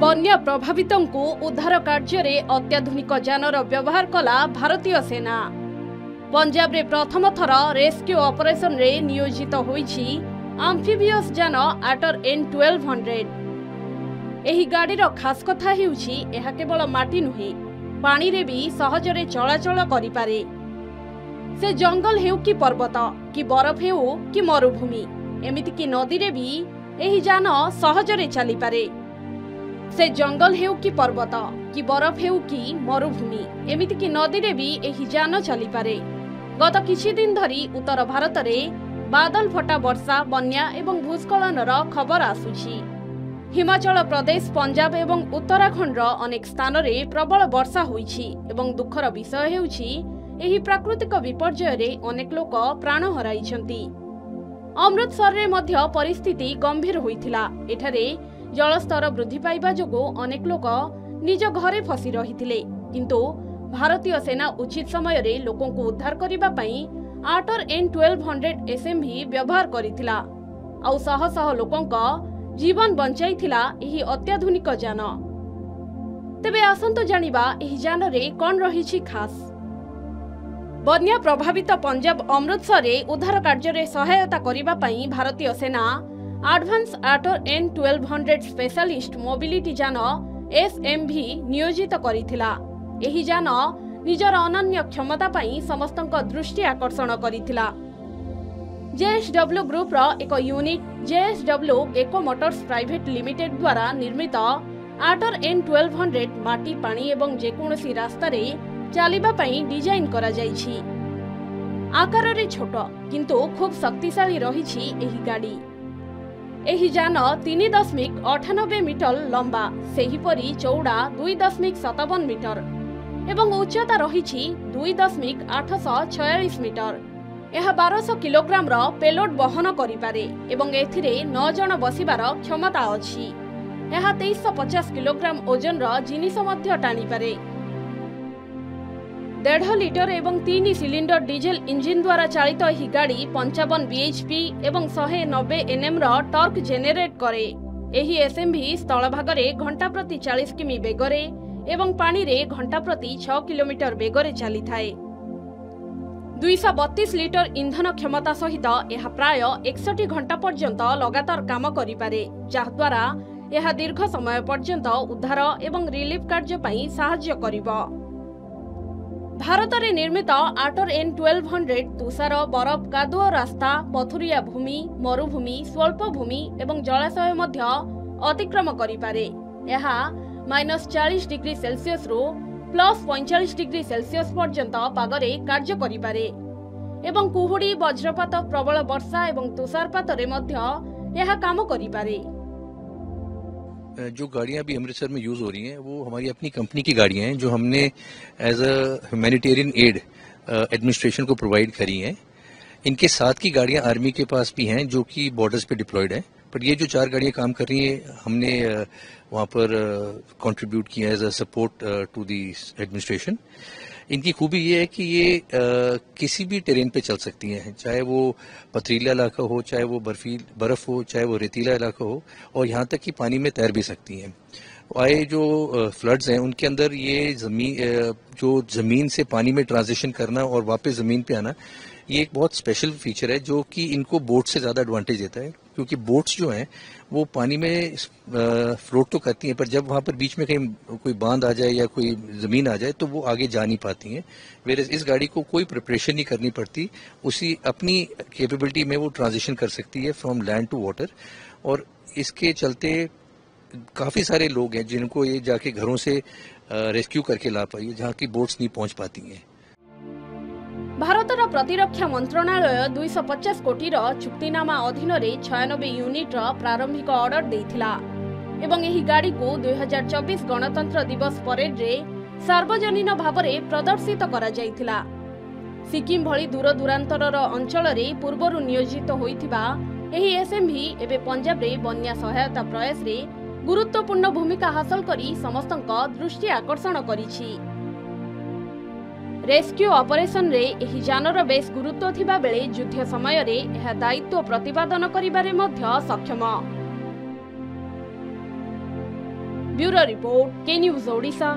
बन्या प्रभावितों को उद्धार कार्य रे अत्याधुनिक जानर व्यवहार कला भारतीय सेना। पंजाब रे प्रथम थर रेस्क्यू ऑपरेशन रे नियोजित होईछि आम्फिबियस जान आटर N1200। एही गाड़ीर खास कथा हेउछि एहा केवल माटी नुहे पानी रे भी सहजरे चलाचल करि पारे। से जंगल हेउ कि पर्वत कि बरफ हेउ कि मरुभूमि एमिति कि नदी रे भी एही जान सहजरे चली पारे। से जंगल हेउ कि पर्वत कि बरफ हेउ कि मरुभूमि एमिति कि नदी रे भी एही जान चली पारे। गत किछि दिन धरी उत्तर भारत रे बादल फटा वर्षा बन्या एवं भूस्खलनर खबर आसुछि। हिमाचल प्रदेश पंजाब एवं उत्तराखंड अनेक स्थान रे प्रबल वर्षा होईछि एवं दुखर विषय हेउछि एही प्राकृतिक विपर्यय रे अनेक लोक प्राण हराइछन्ति। अमृतसर रे मध्य परिस्थिति गंभीर होइथिला। एठारे जलस्तर वृद्धि पाइबा जोगो अनेक लोक निज घरे फसी रहिथिले, किंतु भारतीय सेना उचित समय रे लोकों को उद्धार करिबा पई आटर N1200 SMV व्यवहार करिथिला आउ शह शह लोकों का जीवन बंचाइथिला एही अत्याधुनिक जान। तेबे आसंतो जानिबा एही जान रे कोन रहिछि खास। बन्या प्रभावित पंजाब अमृतसर रे उद्धार कार्य रे सहायता करिबा पई भारतीय सेना advance utter N1200 specialist mobility जान SMV नियोजित करिथिला। एही जान निजर अनन्य क्षमता पई समस्तक दृष्टि आकर्षण करिथिला। JSW ग्रुप रो एक यूनिट JSW एको मोटर्स प्राइवेट लिमिटेड द्वारा निर्मित आटर N1200 माटी पानी एवं जेकोनोसी रास्ता रे चलिबा पई डिजाइन करा जाइछि। आकार रे छोट किंतु खूब शक्तिशाली रहिछि एही गाड़ी। एही जान 3.98 मीटर लंबा सेहीपरि चौड़ा 2.57 मीटर एवं उच्चता रहिछि 2.846 मीटर। यह 1200 किलोग्राम रो पेलोड वहन करि पारे एवं एथिरे 9 जन बसिबार क्षमता अछि। यह 2350 किलोग्राम ओजन रो जिनिस मध्य टाणी पारे। 1.5 लिटर एवं 3 सिलिंडर डीजल इंजिन द्वारा चालित एही गाड़ी 55 bhp एवं 190 Nm रो टॉर्क जेनेरेट करे। एही SMV स्थल भागरे घंटा प्रति 40 किमी बेगरे एवं पानी रे घंटा प्रति 6 किलोमीटर बेगरे चली थाए। 232 लिटर इंधन क्षमता सहित यह प्राय 61 घंटा पर्यंत लगातार काम करि पारे, जहा द्वारा यह दीर्घ समय पर्यंत उद्धार एवं रिलीफ कार्य पई सहाय्य करिबो। भारत रे निर्मित आटर N1200 तुषार बरफ कादुओ रास्ता पथुरिया भूमि मरुभूमि स्वल्प भूमि एवं जलाशय मध्य अतिक्रम करि पारे। यह -40 डिग्री सेल्सियस रु +45 डिग्री सेल्सियस पर्यंत पागरे कार्य करि पारे एवं कुहुडी वज्रपात प्रबल वर्षा एवं तुषारपात रे मध्य यह काम करि पारे। जो गाड़ियां अभी अमृतसर में यूज हो रही हैं वो हमारी अपनी कंपनी की गाड़ियां हैं जो हमने as a humanitarian aid administration को प्रोवाइड करी हैं। इनके साथ की गाड़ियां आर्मी के पास भी हैं जो कि बॉर्डर्स पे डिप्लॉयड हैं, पर ये जो 4 गाड़ियां काम कर रही हैं हमने वहां पर कंट्रीब्यूट किया as a support to the administration. इनकी खूबी ये है कि ये किसी भी टेरेन पे चल सकती हैं, चाहे वो पथरीला इलाका हो, चाहे वो बर्फ हो, चाहे वो रेतीला इलाका हो, और यहाँ तक कि पानी में तैर भी सकती हैं। आए जो फ्लड्स हैं उनके अंदर ये जो जमीन से पानी में ट्रांजिशन करना और वापस जमीन पे आना, ये एक बहुत स्पेशल फीचर है जो कि इनको बोट से ज्यादा एडवांटेज देता है, क्योंकि बोट्स जो हैं वो पानी में फ्लोट तो करती हैं, पर जब वहां पर बीच में कहीं कोई बांध आ जाए या कोई जमीन आ जाए तो वो आगे जा नहीं पाती हैं। वेरएज़ इस गाड़ी को कोई प्रिपरेशन नहीं करनी पड़ती, उसी अपनी कैपेबिलिटी में वो ट्रांजिशन कर सकती है फ्रॉम लैंड टू वाटर। और इसके चलते काफी सारे लोग हैं जिनको ये जाके घरों से रेस्क्यू करके ला पाई, जहाँ की बोट्स नहीं पहुंच पाती हैं। भारतर प्रतिरक्षा मंत्रणालय 250 कोटी चुक्तिनामा अधीन 96 यूनिट प्रारंभिक ऑर्डर देथिला एवं एही गाड़ी को 2024 गणतंत्र दिवस परेड रे सार्वजनीन भाव में प्रदर्शित करा जायथिला। सिक्किम भली दूर दूरांतर अंचल रे पूर्वरु नियोजित होइथिबा एही SMV एबे पंजाब रे बन्या सहायता प्रयास रे गुरुत्वपूर्ण भूमिका हासिल करी समस्तक दृष्टि आकर्षण करिछि। रेस्क्यू ऑपरेशन रे एही जानर बेस गुरुत्व थिबा बेले युद्ध समय रे एहा दायित्व प्रतिपादन करिबारे मध्य सक्षम। ब्यूरो रिपोर्ट के न्यूज ओडिशा।